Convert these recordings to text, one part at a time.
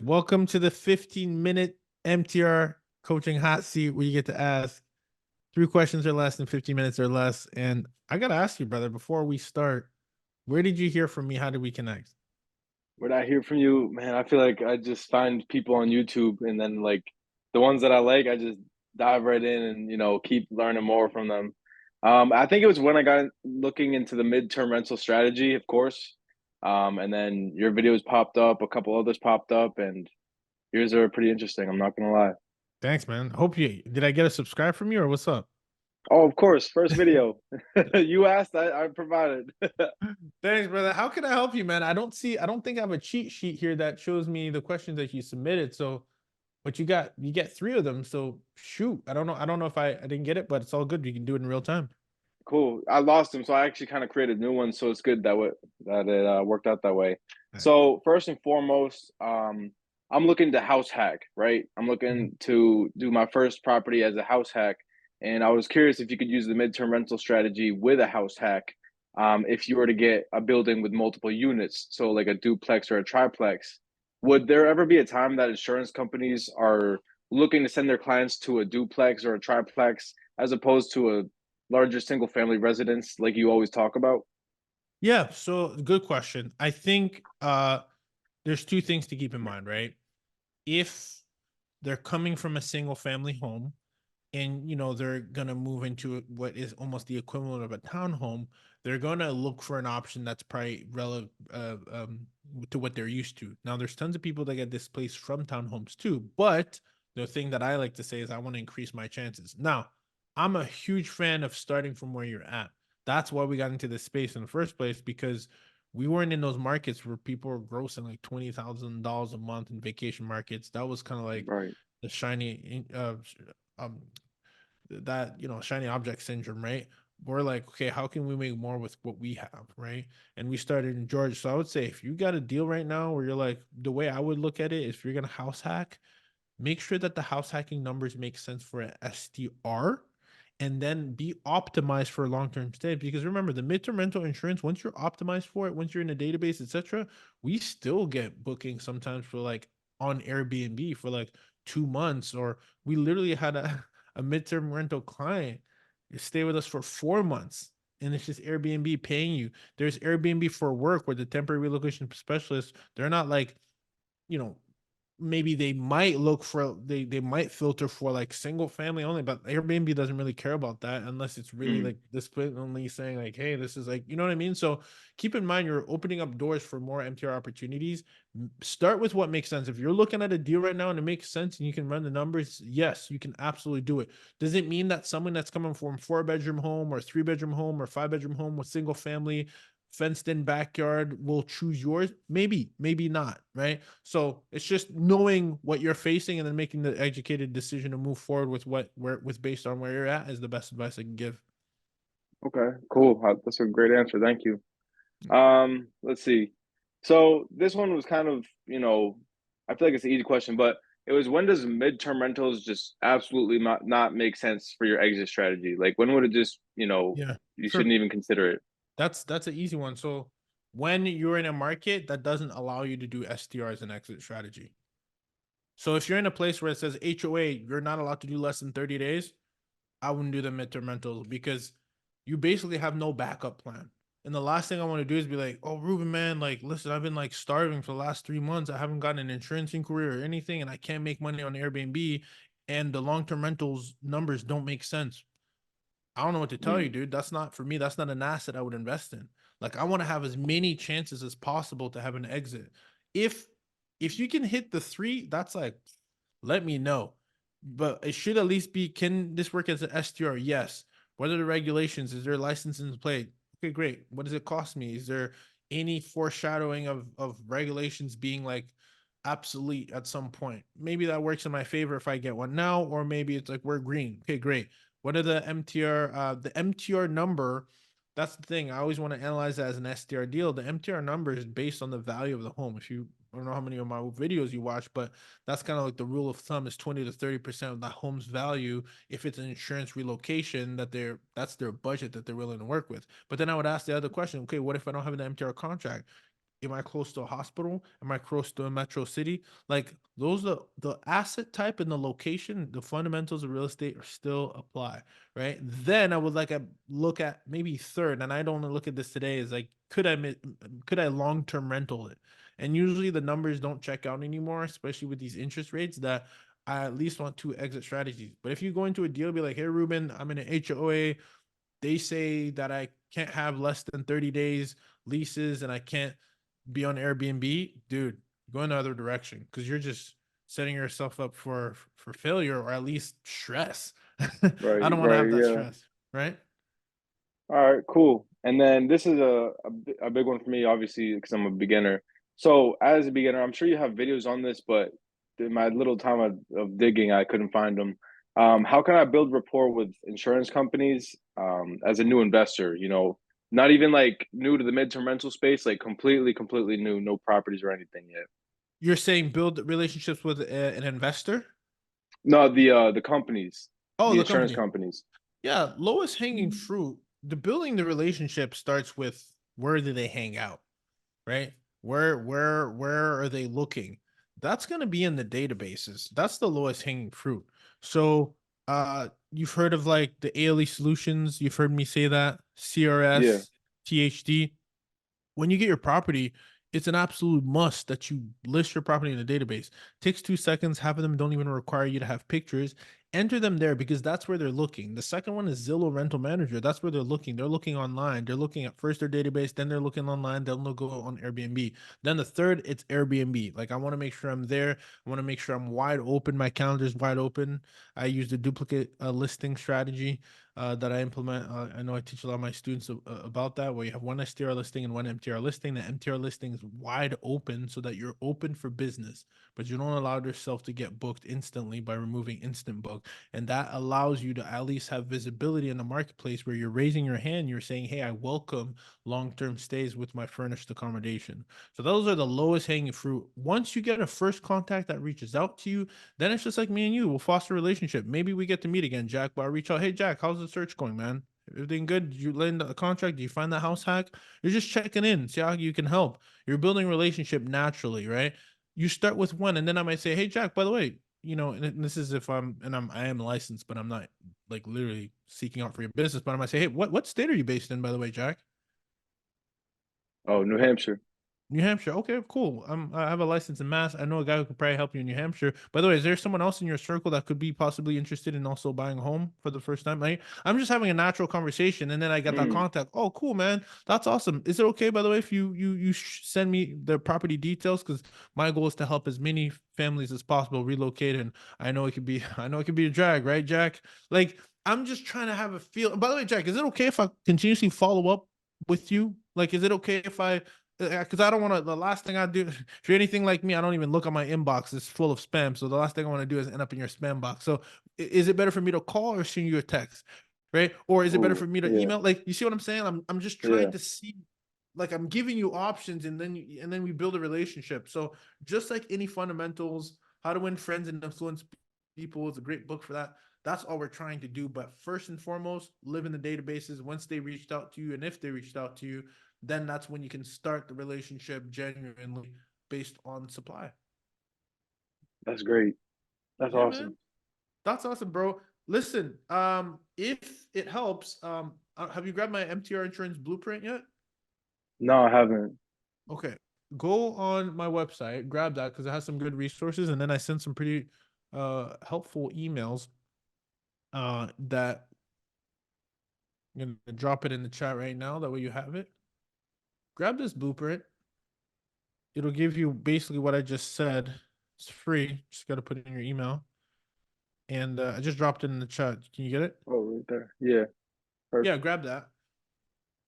Welcome to the 15-minute MTR coaching hot seat where you get to ask 3 questions or less in 15 minutes or less. And I got to ask you, brother, before we start, where did you hear from me? How did we connect? When I hear from you, man, I feel like I just find people on YouTube and then like the ones that I like, I just dive right in and keep learning more from them. I think it was when I got looking into the midterm rental strategy, of course. And then your videos popped up, a couple others popped up, and yours are pretty interesting. I'm not gonna lie. Thanks, man. Hope you did. I get a subscribe from you or what's up? Oh, of course, first video. You asked, I provided. Thanks, brother. How can I help you, man? I don't think I have a cheat sheet here that shows me the questions that you submitted. So, but you get 3 of them. So shoot. I don't know if I didn't get it, but it's all good. You can do it in real time. Cool. I lost him, so I actually kind of created new ones. So it's good that it worked out that way. All So first and foremost, I'm looking to house hack, right? I'm right. looking to do my first property as a house hack, and I was curious if you could use the midterm rental strategy with a house hack. If you were to get a building with multiple units, so like a duplex or a triplex, would there ever be a time that insurance companies are looking to send their clients to a duplex or a triplex as opposed to a larger single family residence like you always talk about? Yeah, so good question. I think there's 2 things to keep in mind, right? If they're coming from a single family home and they're gonna move into what is almost the equivalent of a townhome, they're gonna look for an option that's probably relevant to what they're used to. Now, there's tons of people that get displaced from townhomes too, but the thing that I like to say is I want to increase my chances. Now, I'm a huge fan of starting from where you're at. That's why we got into this space in the first place, because we weren't in those markets where people were grossing like $20,000 a month in vacation markets. That was kind of like Right. the shiny um that shiny object syndrome, right? We're like, okay, how can we make more with what we have, right? And we started in Georgia. So I would say if you got a deal right now where you're like, the way I would look at it is, if you're gonna house hack, make sure that the house hacking numbers make sense for an STR, and then be optimized for long-term stay. Because remember, the midterm rental insurance, once you're optimized for it, once you're in a database, etc., we still get bookings sometimes for like on Airbnb for like 2 months, or we literally had a midterm rental client stay with us for 4 months. And it's just Airbnb paying you. There's Airbnb for work where the temporary relocation specialists, they're not like, you know, maybe they might look for, they might filter for like single family only, but Airbnb doesn't really care about that unless it's really Mm. like display only, saying like, hey, this is like, you know what I mean? So keep in mind, you're opening up doors for more MTR opportunities. Start with what makes sense. If you're looking at a deal right now and it makes sense and you can run the numbers, yes, you can absolutely do it. Does it mean that someone that's coming from 4-bedroom home or 3-bedroom home or 5-bedroom home with single family fenced in backyard will choose yours? Maybe, maybe not, right? So it's just knowing what you're facing and then making the educated decision to move forward with based on where you're at, is the best advice I can give. Okay, cool. That's a great answer. Thank you. Let's see. So this one was kind of, I feel like it's an easy question, but it was, when does midterm rentals just absolutely not make sense for your exit strategy? Like when would it just, Yeah, you sure. shouldn't even consider it? That's an easy one. So when you're in a market that doesn't allow you to do STR as an exit strategy. So if you're in a place where it says HOA, you're not allowed to do less than 30 days, I wouldn't do the midterm rentals, because you basically have no backup plan. And the last thing I want to do is be like, oh, Ruben, man, like, listen, I've been like starving for the last 3 months. I haven't gotten an insurance inquiry or anything, and I can't make money on Airbnb, and the long-term rentals numbers don't make sense. I don't know what to tell you, Mm. dude. That's not for me. That's not an asset I would invest in. Like, I want to have as many chances as possible to have an exit. If if you can hit the 3, that's like, let me know. But it should at least be, can this work as an STR? Yes. What are the regulations? Is there license in play? Okay, great. What does it cost me? Is there any foreshadowing of regulations being like obsolete at some point? Maybe that works in my favor if I get one now, or maybe it's like, we're green. Okay, great. What are the MTR? The MTR number. That's the thing. I always want to analyze that as an STR deal. The MTR number is based on the value of the home. If you, I don't know how many of my videos you watch, but that's kind of like the rule of thumb, is 20 to 30% of the home's value. If it's an insurance relocation, that's their budget that they're willing to work with. But then I would ask the other question, okay, what if I don't have an MTR contract? Am I close to a hospital? Am I close to a metro city? Like those are the asset type and the location, the fundamentals of real estate are still apply, right? Then I would like a look at maybe third, and I don't look at this today is like could I long term rental it? And usually the numbers don't check out anymore, especially with these interest rates. That I at least want two exit strategies. But if you go into a deal, be like, hey Ruben, I'm in an HOA. They say that I can't have less than 30 days leases and I can't be on Airbnb, dude, go in the other direction because you're just setting yourself up for failure or at least stress. I Right, don't want to right, have that yeah. stress, right? All right, cool. And then this is a big one for me, obviously, because I'm a beginner. So as a beginner, I'm sure you have videos on this, but in my little time of digging, I couldn't find them. How can I build rapport with insurance companies as a new investor? You know, not even like new to the midterm rental space, like completely new, no properties or anything yet. You're saying build relationships with an investor. No, the companies, Oh, the the insurance company. companies. Yeah, lowest hanging fruit. The building the relationship starts with where do they hang out, right? Where are they looking? That's going to be in the databases. That's the lowest hanging fruit. So, you've heard of like the ALE solutions. You've heard me say that Yeah, CRS, THD. When you get your property, it's an absolute must that you list your property in a database. Takes 2 seconds. Half of them don't even require you to have pictures. Enter them there because that's where they're looking. The second one is Zillow Rental Manager. That's where they're looking. They're looking online. They're looking at first their database, then they're looking online. Then they'll go on Airbnb. Then the third, it's Airbnb. Like I want to make sure I'm there. I want to make sure I'm wide open. My calendar's wide open. I use the duplicate listing strategy that I implement. I know I teach a lot of my students about that, where you have one STR listing and one MTR listing. The MTR listing is wide open so that you're open for business, but you don't allow yourself to get booked instantly by removing instant book. And that allows you to at least have visibility in the marketplace where you're raising your hand. You're saying, hey, I welcome long-term stays with my furnished accommodation. So those are the lowest hanging fruit. Once you get a first contact that reaches out to you, then it's just like me and you. We'll foster a relationship. Maybe we get to meet again, Jack. But I reach out, hey Jack, how's the search going, man? Everything good? Did you land a contract? Did you find that house hack? You're just checking in, see how you can help. You're building a relationship naturally, right? You start with one, and then I might say, hey Jack, by the way, and this is if I am licensed, but I'm not like literally seeking out for your business. But I might say, hey, what state are you based in, by the way, Jack? oh, New Hampshire. New Hampshire. Okay, cool. I have a license in Mass. I know a guy who could probably help you in New Hampshire. By the way, is there someone else in your circle that could be possibly interested in also buying a home for the first time? Like, I'm just having a natural conversation, and then I get that Mm. contact. Oh, cool, man. That's awesome. Is it okay, by the way, if you send me the property details? Because my goal is to help as many families as possible relocate, and I know it could be a drag, right, Jack? Like, I'm just trying to have a feel. And by the way, Jack, is it okay if I continuously follow up with you? Like, is it okay if I because I don't want to. The last thing I do, if you're anything like me, I don't even look at my inbox. It's full of spam. So the last thing I want to do is end up in your spam box. So is it better for me to call or send you a text, right? Or is it better Oh, for me to yeah, email? Like, you see what I'm saying? I'm just trying yeah. to see. Like I'm giving you options, and then we build a relationship. So just like any fundamentals, how to win friends and influence people is a great book for that. That's all we're trying to do. But first and foremost, live in the databases. Once they reached out to you, and if they reached out to you, then that's when you can start the relationship genuinely based on supply. That's great. That's Yeah, man. awesome. That's awesome, bro. Listen, if it helps, have you grabbed my MTR insurance blueprint yet? No, I haven't. Okay. Go on my website, grab that because it has some good resources, and then I sent some pretty helpful emails that I'm gonna drop it in the chat right now. That way you have it. Grab this blueprint. It'll give you basically what I just said. It's free. Just got to put in your email. And I just dropped it in the chat. Can you get it? Oh, right there. Yeah, Yeah, perfect. grab that.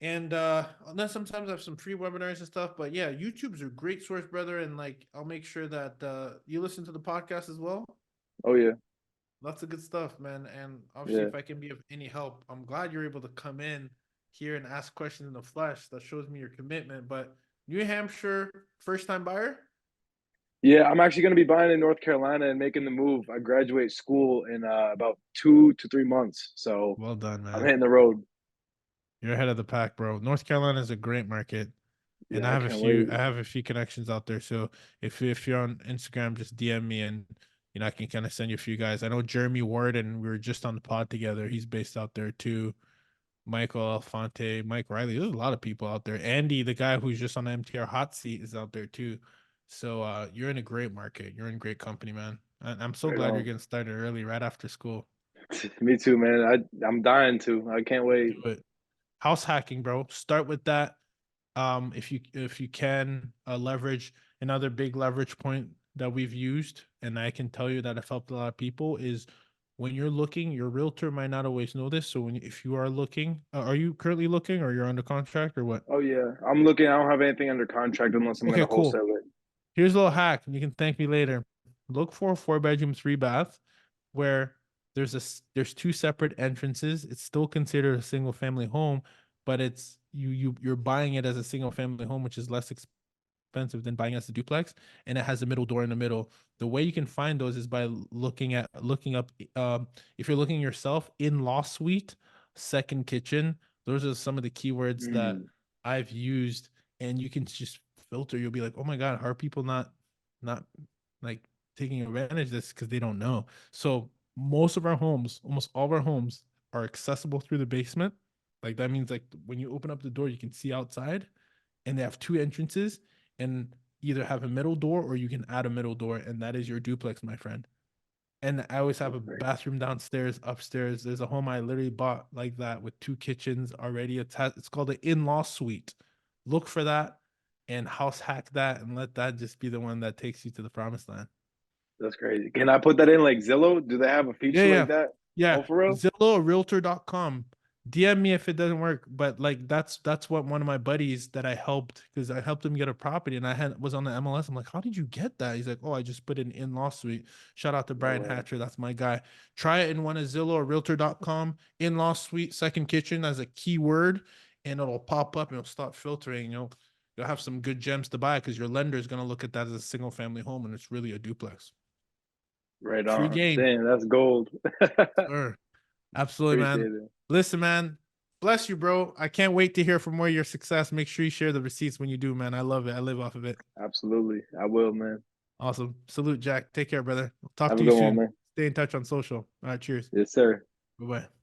And then sometimes I have some free webinars and stuff. But yeah, YouTube's a great source, brother. And like, I'll make sure that you listen to the podcast as well. Oh, yeah, Lots of good stuff, man. And obviously, yeah. if I can be of any help, I'm glad you're able to come in here and ask questions in the flesh. That shows me your commitment. But New Hampshire, first time buyer? Yeah, I'm actually going to be buying in North Carolina and making the move. I graduate school in about 2 to 3 months. So Well done, I'm man. hitting the road. You're ahead of the pack, bro. North Carolina is a great market. And Yeah, I can't wait. I have a few connections out there. So if you're on Instagram, just DM me and I can kind of send you a few guys. I know Jeremy Ward and we were just on the pod together. He's based out there too. Michael Alfonte, Mike Riley. There's a lot of people out there. Andy, the guy who's just on the MTR hot seat, is out there too. So you're in a great market. You're in great company, man. And I'm so Right glad you're on. getting started early, right after school. Me too, man. I'm dying to. I can't wait. Do it. House hacking, bro. Start with that. If you can leverage another big leverage point that we've used, and I can tell you that I've helped a lot of people is when you're looking, your realtor might not always know this. So if you are looking, are you currently looking or you're under contract or what? Oh yeah, I'm looking. I don't have anything under contract unless I'm Okay, gonna cool. wholesale it. Here's a little hack, and you can thank me later. Look for a 4 bedroom, 3 bath where there's two separate entrances. It's still considered a single family home, but you're buying it as a single family home, which is less expensive than buying as a duplex, and it has a middle door in the middle. The way you can find those is by looking up if you're looking yourself, in-law suite, second kitchen. Those are some of the keywords that Mm, I've used, and you can just filter. You'll be like, oh my god, are people not like taking advantage of this because they don't know? So most of our homes, almost all of our homes, are accessible through the basement. Like that means like when you open up the door, you can see outside, and they have two entrances, and either have a middle door or you can add a middle door, and that is your duplex, my friend. And I always have a perfect. bathroom downstairs, upstairs. There's a home I literally bought like that with two kitchens already. It's called an in-law suite. Look for that and house hack that, and let that just be the one that takes you to the promised land. That's crazy. Can I put that in like Zillow? Do they have a Yeah, feature yeah, like that? yeah. Oh, for real? Zillow, Realtor.com. DM me if it doesn't work. But like that's what one of my buddies that I helped, because I helped him get a property and I had was on the MLS. I'm like, how did you get that? He's like, oh, I just put it in law suite. Shout out to No Brian way. Hatcher. That's my guy. Try it in one of Zillow or Realtor.com. In law suite, second kitchen as a keyword, and it'll pop up and it'll start filtering. You'll have some good gems to buy because your lender is gonna look at that as a single family home and it's really a duplex. Right Free on. game. Damn, that's gold. Sure. Absolutely, man. Appreciate it. Listen, man. Bless you, bro. I can't wait to hear from more of your success. Make sure you share the receipts when you do, man. I love it. I live off of it. Absolutely. I will, man. Awesome. Salute, Jack. Take care, brother. I'll talk Have to a you good one, soon. man. Stay in touch on social. All right. Cheers. Yes, sir. Bye bye.